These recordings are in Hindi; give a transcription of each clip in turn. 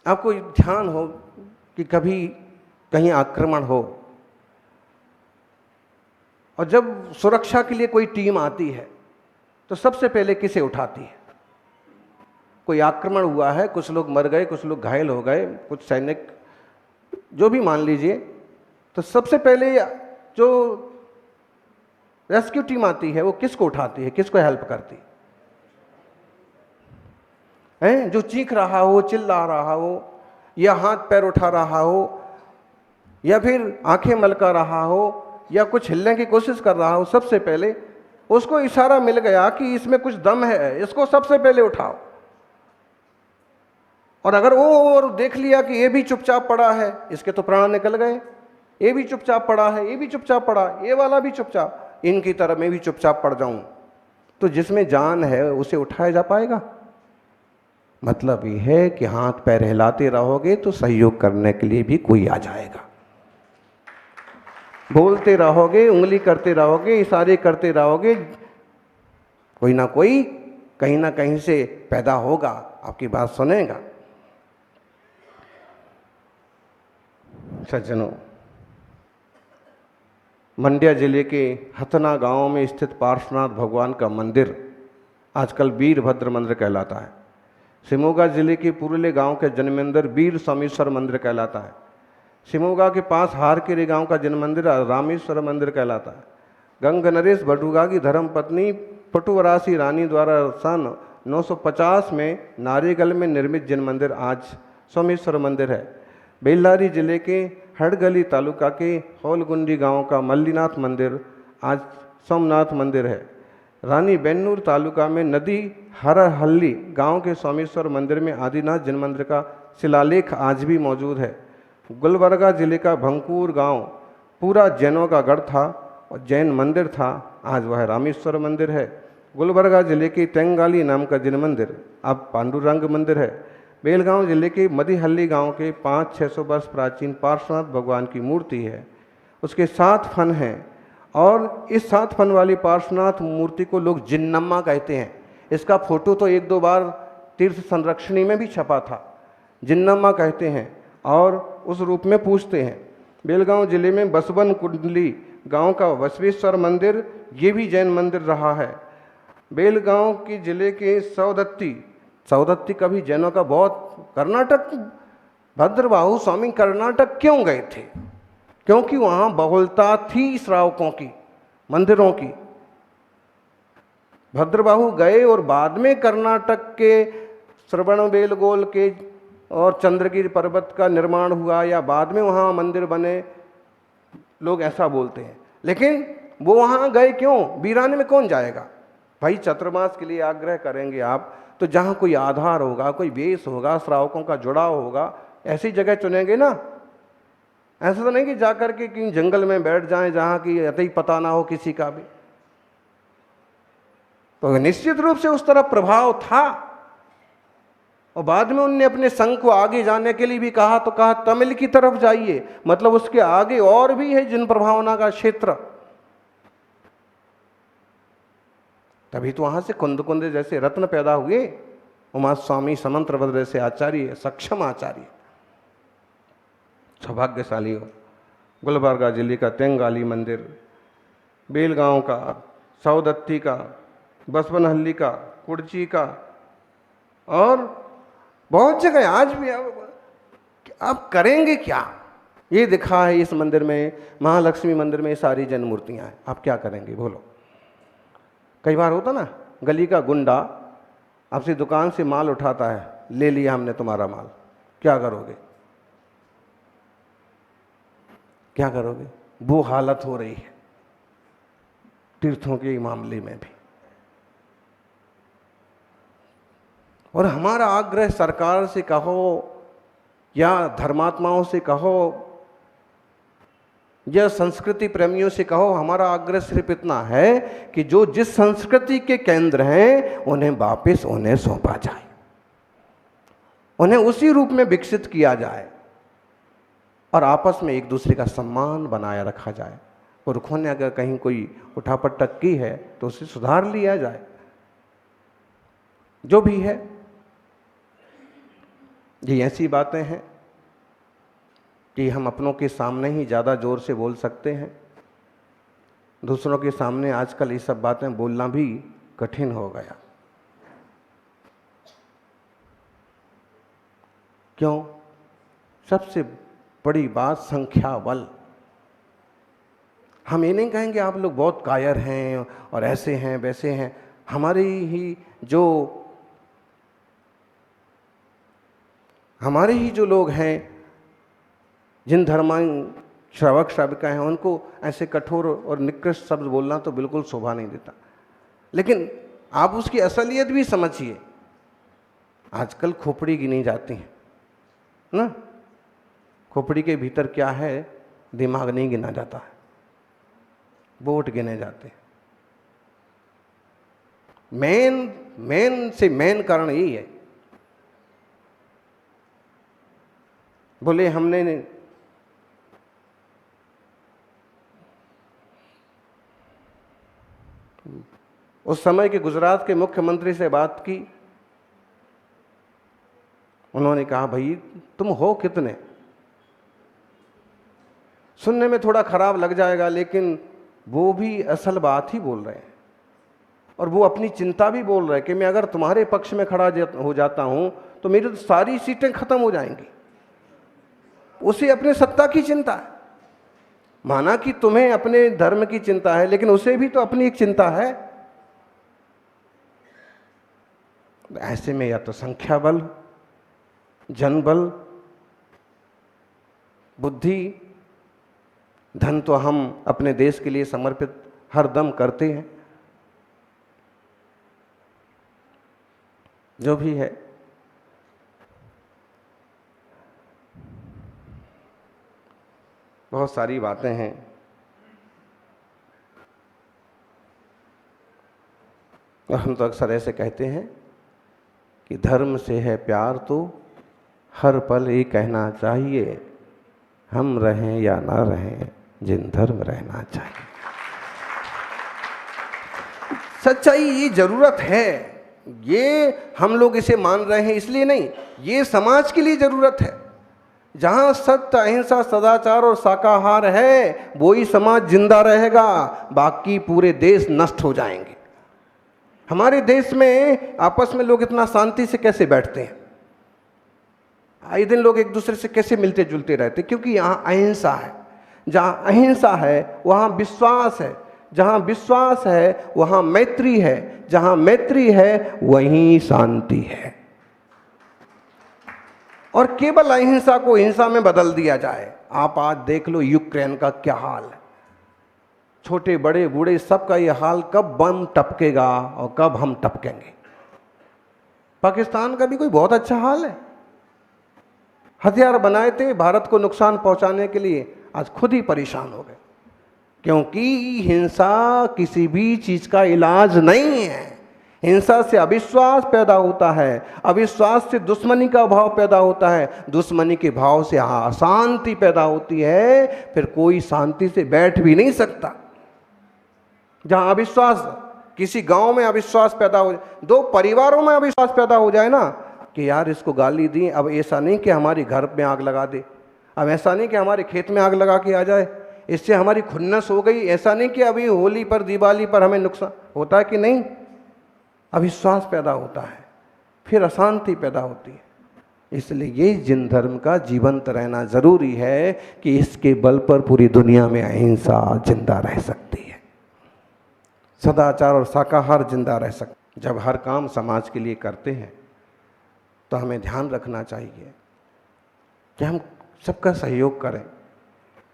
आपको ध्यान हो कि कभी कहीं आक्रमण हो और जब सुरक्षा के लिए कोई टीम आती है तो सबसे पहले किसे उठाती है? कोई आक्रमण हुआ है, कुछ लोग मर गए, कुछ लोग घायल हो गए, कुछ सैनिक जो भी मान लीजिए, तो सबसे पहले जो रेस्क्यू टीम आती है वो किसको उठाती है, किसको हेल्प करती है? जो चीख रहा हो, चिल्ला रहा हो, या हाथ पैर उठा रहा हो, या फिर आंखें मलका रहा हो, या कुछ हिलने की कोशिश कर रहा हो, सबसे पहले उसको इशारा मिल गया कि इसमें कुछ दम है, इसको सबसे पहले उठाओ। और अगर वो और देख लिया कि ये भी चुपचाप पड़ा है, इसके तो प्राण निकल गए, ये भी चुपचाप पड़ा है, ये भी चुपचाप पड़ा, ये वाला भी चुपचाप, इनकी तरह मैं भी चुपचाप पड़ जाऊं, तो जिसमें जान है उसे उठाया जा पाएगा? मतलब ये है कि हाथ पैर हिलाते रहोगे तो सहयोग करने के लिए भी कोई आ जाएगा। बोलते रहोगे, उंगली करते रहोगे, इशारे करते रहोगे, कोई ना कोई कहीं ना कहीं से पैदा होगा, आपकी बात सुनेगा। सज्जनों, मंड्या जिले के हथना गांव में स्थित पार्श्वनाथ भगवान का मंदिर आजकल वीरभद्र मंदिर कहलाता है। शिमोगा जिले के पुरले गांव के जन मंदिर वीर सोमेश्वर मंदिर कहलाता है। शिमोगा के पास हारकेरी गांव का जन मंदिर रामेश्वर मंदिर कहलाता है। गंग नरेश बटुगा की धर्मपत्नी पटुवरासी रानी द्वारा सन 950 में नारेगल में निर्मित जन मंदिर आज सोमेश्वर मंदिर है। बेल्लारी जिले के हड़गली तालुका के हौलगुंडी गांव का मल्लीनाथ मंदिर आज सोमनाथ मंदिर है। रानी बेन्नूर तालुका में नदी हरहल्ली गांव के सोमेश्वर मंदिर में आदिनाथ जन मंदिर का शिलालेख आज भी मौजूद है। गुलबर्गा जिले का भंकूर गांव पूरा जैनों का गढ़ था और जैन मंदिर था, आज वह रामेश्वर मंदिर है। गुलबर्गा जिले के तेंगाली नाम का जैन मंदिर अब पांडुरंग मंदिर है। बेलगांव जिले के मदीहल्ली गांव के 500-600 वर्ष प्राचीन पार्श्वनाथ भगवान की मूर्ति है, उसके 7 फन हैं और इस 7 फन वाली पार्श्वनाथ मूर्ति को लोग जिन्नम्मा कहते हैं। इसका फोटो तो 1-2 बार तीर्थ संरक्षणी में भी छपा था। जिन्नम्मा कहते हैं और उस रूप में पूजते हैं। बेलगांव जिले में बसवन कुंडली गांव का बसवेश्वर मंदिर ये भी जैन मंदिर रहा है। बेलगांव के जिले के सौदत्ती का भी जैनों का बहुत, कर्नाटक भद्रबाहु स्वामी कर्नाटक क्यों गए थे? क्योंकि वहां बहुलता थी श्रावकों की, मंदिरों की। भद्रबाहु गए और बाद में कर्नाटक के श्रवणबेलगोल के और चंद्रगिरी पर्वत का निर्माण हुआ या बाद में वहाँ मंदिर बने, लोग ऐसा बोलते हैं। लेकिन वो वहाँ गए क्यों? वीराने में कौन जाएगा भाई? चतुर्मास के लिए आग्रह करेंगे आप तो जहाँ कोई आधार होगा, कोई बेस होगा, श्रावकों का जुड़ाव होगा, ऐसी जगह चुनेंगे ना। ऐसा तो नहीं कि जाकर के कहीं जंगल में बैठ जाएं जहाँ की अतई पता ना हो किसी का भी। तो निश्चित रूप से उस तरफ प्रभाव था और बाद में उनने अपने संघ को आगे जाने के लिए भी कहा, तो कहा तमिल की तरफ जाइए, मतलब उसके आगे और भी है जिन प्रभावना का क्षेत्र। तभी तो वहां से कुंद कुंद जैसे रत्न पैदा हुए, उमा स्वामी समंत्रभद्र जैसे आचार्य, सक्षम आचार्य, सौभाग्यशाली हो। गुलबर्गा जिले का तेंगाली मंदिर, बेलगांव का, सौदत्ती का, बसवनहल्ली का, कुर्ची का और बहुत जगह आज भी। आप करेंगे क्या? ये दिखा है इस मंदिर में, महालक्ष्मी मंदिर में सारी जैन मूर्तियां हैं, आप क्या करेंगे बोलो? कई बार होता ना, गली का गुंडा आपसे दुकान से माल उठाता है, ले लिया हमने तुम्हारा माल, क्या करोगे? क्या करोगे? वो हालत हो रही है तीर्थों के मामले में भी। और हमारा आग्रह सरकार से कहो या धर्मात्माओं से कहो या संस्कृति प्रेमियों से कहो, हमारा आग्रह सिर्फ इतना है कि जो जिस संस्कृति के केंद्र हैं उन्हें वापस उन्हें सौंपा जाए, उन्हें उसी रूप में विकसित किया जाए और आपस में एक दूसरे का सम्मान बनाए रखा जाए। पुरखों ने अगर कहीं कोई उठापटक की है तो उसे सुधार लिया जाए, जो भी है। ये ऐसी बातें हैं कि हम अपनों के सामने ही ज़्यादा जोर से बोल सकते हैं, दूसरों के सामने आजकल ये सब बातें बोलना भी कठिन हो गया। क्यों? सबसे बड़ी बात संख्या बल। हम ये नहीं कहेंगे आप लोग बहुत कायर हैं और ऐसे हैं वैसे हैं। हमारे ही जो लोग हैं, जिन धर्मांग श्रावक श्राविका हैं, उनको ऐसे कठोर और निकृष्ट शब्द बोलना तो बिल्कुल शोभा नहीं देता। लेकिन आप उसकी असलियत भी समझिए। आजकल खोपड़ी गिनी जाती है ना, खोपड़ी के भीतर क्या है दिमाग नहीं गिना जाता है, वोट गिने जाते हैं। मेन कारण यही है। बोले हमने उस समय के गुजरात के मुख्यमंत्री से बात की। उन्होंने कहा भाई तुम हो कितने? सुनने में थोड़ा खराब लग जाएगा, लेकिन वो भी असल बात ही बोल रहे हैं और वो अपनी चिंता भी बोल रहे हैं कि मैं अगर तुम्हारे पक्ष में खड़ा हो जाता हूं तो मेरी तो सारी सीटें खत्म हो जाएंगी। उसे अपने सत्ता की चिंता है। माना कि तुम्हें अपने धर्म की चिंता है, लेकिन उसे भी तो अपनी एक चिंता है। ऐसे में या तो संख्या बल, जनबल, बुद्धि, धन तो हम अपने देश के लिए समर्पित हर दम करते हैं। जो भी है, बहुत सारी बातें हैं। और हम तो अक्सर ऐसे कहते हैं कि धर्म से है प्यार तो हर पल ये कहना चाहिए, हम रहें या ना रहें जिन धर्म रहना चाहिए। सच्चाई ये जरूरत है। ये हम लोग इसे मान रहे हैं इसलिए नहीं, ये समाज के लिए जरूरत है। जहां सत्य, अहिंसा, सदाचार और शाकाहार है वही समाज जिंदा रहेगा, बाकी पूरे देश नष्ट हो जाएंगे। हमारे देश में आपस में लोग इतना शांति से कैसे बैठते हैं? आए दिन लोग एक दूसरे से कैसे मिलते जुलते रहते? क्योंकि यहाँ अहिंसा है। जहाँ अहिंसा है वहाँ विश्वास है, जहाँ विश्वास है वहाँ मैत्री है, जहाँ मैत्री है वहीं शांति है। और केवल अहिंसा को हिंसा में बदल दिया जाए। आप आज देख लो यूक्रेन का क्या हाल है। छोटे बड़े बूढ़े सबका ये हाल, कब बम टपकेगा और कब हम टपकेंगे। पाकिस्तान का भी कोई बहुत अच्छा हाल है। हथियार बनाए थे भारत को नुकसान पहुंचाने के लिए, आज खुद ही परेशान हो गए। क्योंकि हिंसा किसी भी चीज का इलाज नहीं है। हिंसा से अविश्वास पैदा होता है, अविश्वास से दुश्मनी का भाव पैदा होता है, दुश्मनी के भाव से अशांति पैदा होती है, फिर कोई शांति से बैठ भी नहीं सकता। जहां अविश्वास, किसी गांव में अविश्वास पैदा हो, दो परिवारों में अविश्वास पैदा हो जाए ना कि यार इसको गाली दी, अब ऐसा नहीं कि हमारी घर में आग लगा दे, अब ऐसा नहीं कि हमारे खेत में आग लगा के आ जाए, इससे हमारी खुन्नस हो गई, ऐसा नहीं कि अभी होली पर दिवाली पर हमें नुकसान होता है कि नहीं। अविश्वास पैदा होता है, फिर अशांति पैदा होती है। इसलिए ये जिन धर्म का जीवंत रहना जरूरी है कि इसके बल पर पूरी दुनिया में अहिंसा जिंदा रह सकती है, सदाचार और शाकाहार जिंदा रह सकते। जब हर काम समाज के लिए करते हैं तो हमें ध्यान रखना चाहिए कि हम सबका सहयोग करें।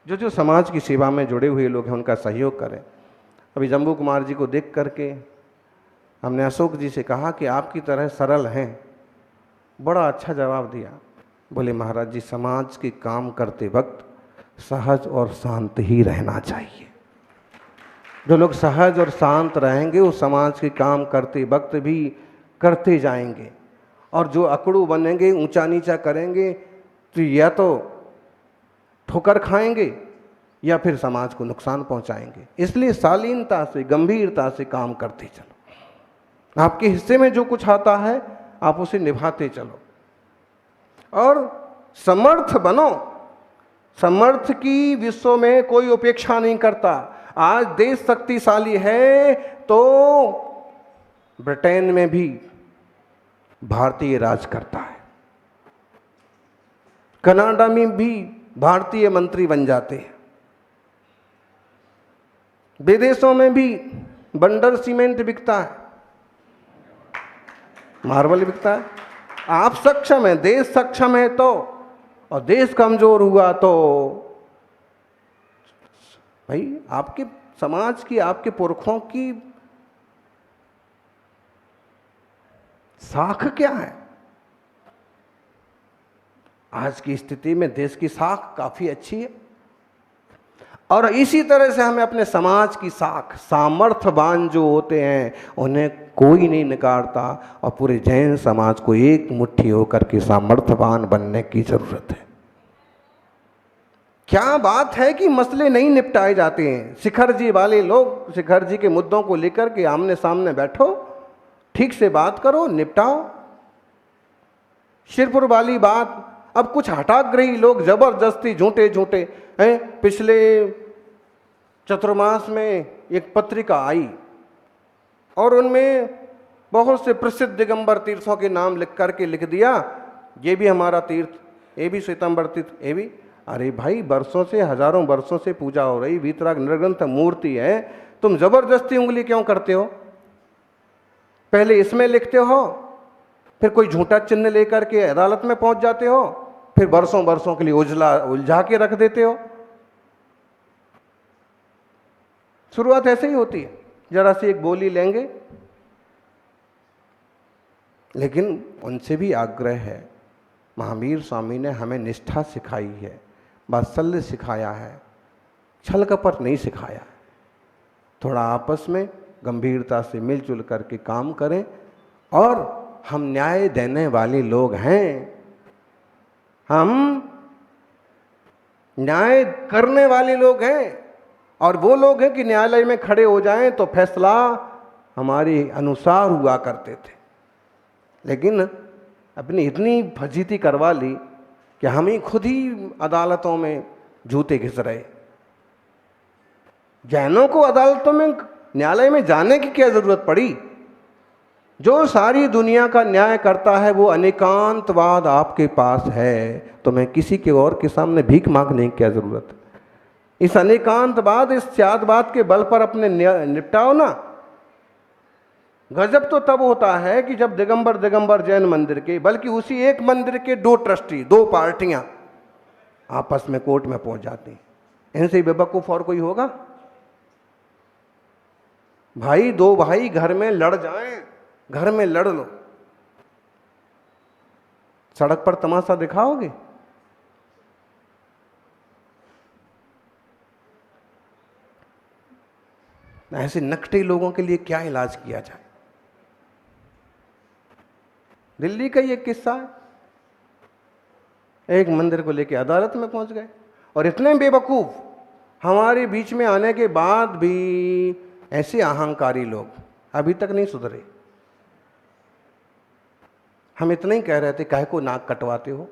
जो समाज की सेवा में जुड़े हुए लोग हैं उनका सहयोग करें। अभी जम्बू कुमार जी को देख करके हमने अशोक जी से कहा कि आपकी तरह सरल हैं। बड़ा अच्छा जवाब दिया। बोले महाराज जी, समाज के काम करते वक्त सहज और शांत ही रहना चाहिए। जो लोग सहज और शांत रहेंगे वो समाज के काम करते वक्त भी करते जाएंगे, और जो अकड़ू बनेंगे, ऊंचा नीचा करेंगे, तो या तो ठोकर खाएंगे या फिर समाज को नुकसान पहुंचाएंगे। इसलिए शालीनता से, गंभीरता से काम करते चलो। आपके हिस्से में जो कुछ आता है आप उसे निभाते चलो। और समर्थ बनो। समर्थ की विश्व में कोई उपेक्षा नहीं करता। आज देश शक्तिशाली है तो ब्रिटेन में भी भारतीय राज करता है, कनाडा में भी भारतीय मंत्री बन जाते हैं, विदेशों में भी बंडर सीमेंट बिकता है, मार्बल बिकता है। आप सक्षम है, देश सक्षम है तो, और देश कमजोर हुआ तो भाई आपके समाज की, आपके पुरखों की साख क्या है? आज की स्थिति में देश की साख काफी अच्छी है, और इसी तरह से हमें अपने समाज की साख, सामर्थ्यवान जो होते हैं उन्हें कोई नहीं नकारता, और पूरे जैन समाज को एक मुट्ठी होकर के सामर्थ्यवान बनने की जरूरत है। क्या बात है कि मसले नहीं निपटाए जाते हैं। शिखर जी वाले लोग, शिखर जी के मुद्दों को लेकर के आमने सामने बैठो, ठीक से बात करो, निपटाओ। शिरपुर वाली बात, अब कुछ हठाग्रही लोग जबरदस्ती झूठे झूठे हैं। पिछले चतुर्मास में एक पत्रिका आई और उनमें बहुत से प्रसिद्ध दिगंबर तीर्थों के नाम लिख करके लिख दिया, ये भी हमारा तीर्थ, ये भी श्वेतांबर तीर्थ, ये भी। अरे भाई, वर्षों से, हजारों वर्षों से पूजा हो रही, वीतराग निर्ग्रंथ मूर्ति है, तुम जबरदस्ती उंगली क्यों करते हो? पहले इसमें लिखते हो, फिर कोई झूठा चिन्ह लेकर के अदालत में पहुंच जाते हो, फिर वर्षों वर्षों के लिए उलझा के रख देते हो। शुरुआत ऐसे ही होती है, जरा सी एक बोली लेंगे, लेकिन उनसे भी आग्रह है। महावीर स्वामी ने हमें निष्ठा सिखाई है, वात्सल्य सिखाया है, छल कपट नहीं सिखाया। थोड़ा आपस में गंभीरता से मिलजुल करके काम करें, और हम न्याय देने वाले लोग हैं, हम न्याय करने वाले लोग हैं, और वो लोग हैं कि न्यायालय में खड़े हो जाएं तो फैसला हमारे अनुसार हुआ करते थे। लेकिन अपनी इतनी फजीती करवा ली कि हम ही खुद ही अदालतों में जूते घिस रहे। जैनों को अदालतों में, न्यायालय में जाने की क्या जरूरत पड़ी? जो सारी दुनिया का न्याय करता है वो अनेकांतवाद आपके पास है, तो मैं किसी के और के सामने भीख मांगने की क्या जरूरत है? इस अनेकांतवाद, इस स्यादवाद के बल पर अपने निपटाओ ना। गजब तो तब होता है कि जब दिगंबर जैन मंदिर के, बल्कि उसी एक मंदिर के दो ट्रस्टी, दो पार्टियां आपस में कोर्ट में पहुंच जाती हैं। इनसे बेवकूफ और कोई होगा? भाई, दो भाई घर में लड़ जाएं, घर में लड़ लो, सड़क पर तमाशा दिखाओगे? ऐसे नकटे लोगों के लिए क्या इलाज किया जाए? दिल्ली का ये किस्सा है, एक मंदिर को लेकर अदालत में पहुंच गए, और इतने बेवकूफ, हमारे बीच में आने के बाद भी ऐसे अहंकारी लोग अभी तक नहीं सुधरे। हम इतना ही कह रहे थे, काहे को नाक कटवाते हो,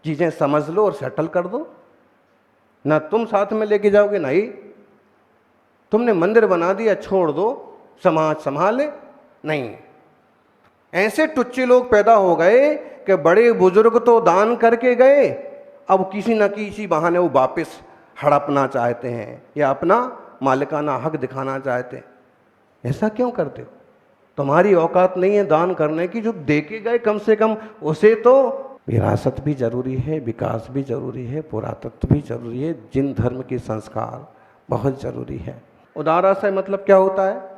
चीजें समझ लो और सेटल कर दो। ना तुम साथ में लेके जाओगे, ना ही तुमने मंदिर बना दिया, छोड़ दो, समाज संभाले। नहीं, ऐसे टुच्चे लोग पैदा हो गए कि बड़े बुजुर्ग तो दान करके गए, अब किसी न किसी बहाने वो वापस हड़पना चाहते हैं या अपना मालिकाना हक दिखाना चाहते हैं। ऐसा क्यों करते हो? तुम्हारी औकात नहीं है दान करने की, जो दे के गए कम से कम उसे तो। विरासत भी जरूरी है, विकास भी जरूरी है, पुरातत्व भी जरूरी है, जिन धर्म के संस्कार बहुत जरूरी है। उदारा से मतलब क्या होता है?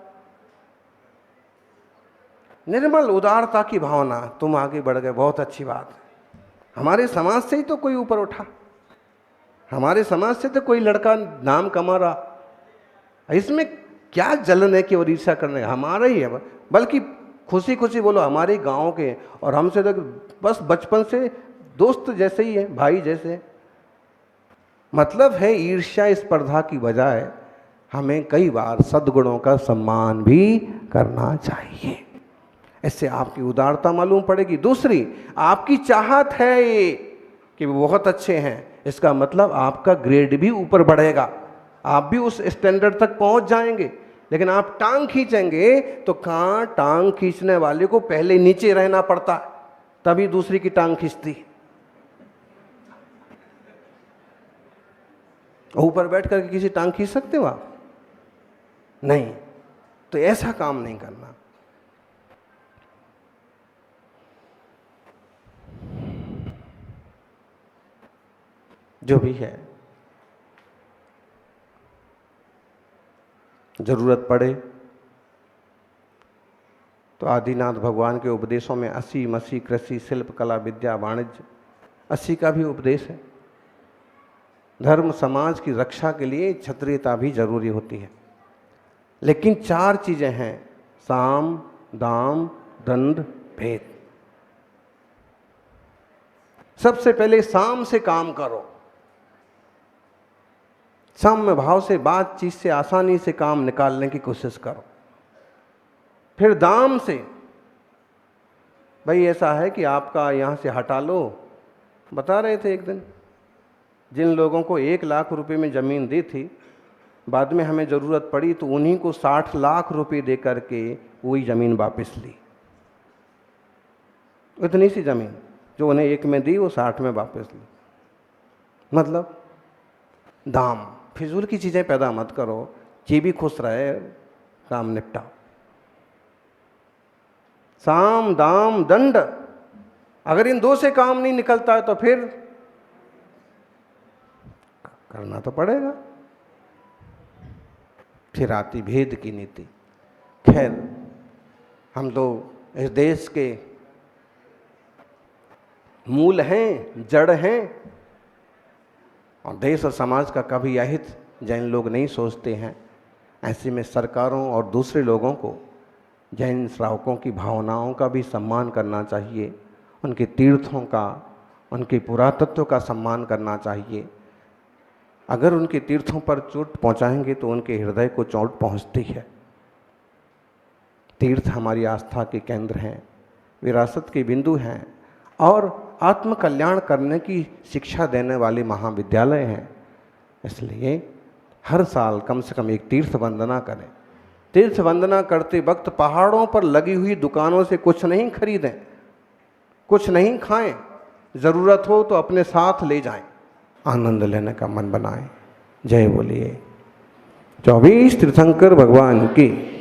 निर्मल उदारता की भावना। तुम आगे बढ़ गए, बहुत अच्छी बात है। हमारे समाज से ही तो कोई ऊपर उठा, हमारे समाज से तो कोई लड़का नाम कमा रहा। इसमें क्या जलने की और ईर्ष्या करने का? हमारा ही है, बल्कि खुशी खुशी बोलो हमारे गांव के, और हमसे तो बस बचपन से दोस्त जैसे ही है, भाई जैसे। मतलब है ईर्ष्या स्पर्धा की बजाय हमें कई बार सद्गुणों का सम्मान भी करना चाहिए। इससे आपकी उदारता मालूम पड़ेगी। दूसरी, आपकी चाहत है ये कि वो बहुत अच्छे हैं, इसका मतलब आपका ग्रेड भी ऊपर बढ़ेगा, आप भी उस स्टैंडर्ड तक पहुंच जाएंगे। लेकिन आप टांग खींचेंगे तो कहाँ टांग खींचने वाले को पहले नीचे रहना पड़ता, तभी दूसरी की टांग खींचती। ऊपर बैठ करके किसी टांग खींच सकते हो आप? नहीं। तो ऐसा काम नहीं करना। जो भी है, जरूरत पड़े तो आदिनाथ भगवान के उपदेशों में 80 मसी कृषि शिल्प कला विद्या वाणिज्य 80 का भी उपदेश है। धर्म समाज की रक्षा के लिए क्षत्रियता भी जरूरी होती है। लेकिन 4 चीजें हैं, साम दाम दंड भेद। सबसे पहले साम से काम करो, साम्य भाव से बातचीत से आसानी से काम निकालने की कोशिश करो। फिर दाम से, भाई ऐसा है कि आपका यहां से हटा लो। बता रहे थे एक दिन, जिन लोगों को 1 लाख रुपए में जमीन दी थी, बाद में हमें जरूरत पड़ी तो उन्हीं को 60 लाख रुपए दे करके वही जमीन वापस ली। इतनी सी जमीन जो उन्हें 1 में दी वो 60 में वापस ली। मतलब दाम, फिजूल की चीजें पैदा मत करो, ये भी खुश रहे, काम निपटाओ। साम दाम दंड, अगर इन 2 से काम नहीं निकलता है तो फिर करना तो पड़ेगा। फिर आती भेद की नीति। खैर, हम तो इस देश के मूल हैं, जड़ हैं, और देश और समाज का कभी अहित जैन लोग नहीं सोचते हैं। ऐसे में सरकारों और दूसरे लोगों को जैन श्रावकों की भावनाओं का भी सम्मान करना चाहिए, उनके तीर्थों का, उनके पुरातत्व का सम्मान करना चाहिए। अगर उनके तीर्थों पर चोट पहुंचाएंगे तो उनके हृदय को चोट पहुंचती है। तीर्थ हमारी आस्था के केंद्र हैं, विरासत के बिंदु हैं और आत्म कल्याण करने की शिक्षा देने वाले महाविद्यालय हैं। इसलिए हर साल कम से कम एक तीर्थ वंदना करें। तीर्थ वंदना करते वक्त पहाड़ों पर लगी हुई दुकानों से कुछ नहीं खरीदें, कुछ नहीं खाएं, ज़रूरत हो तो अपने साथ ले जाएं, आनंद लेने का मन बनाएं। जय बोलिए 24 तीर्थंकर भगवान की।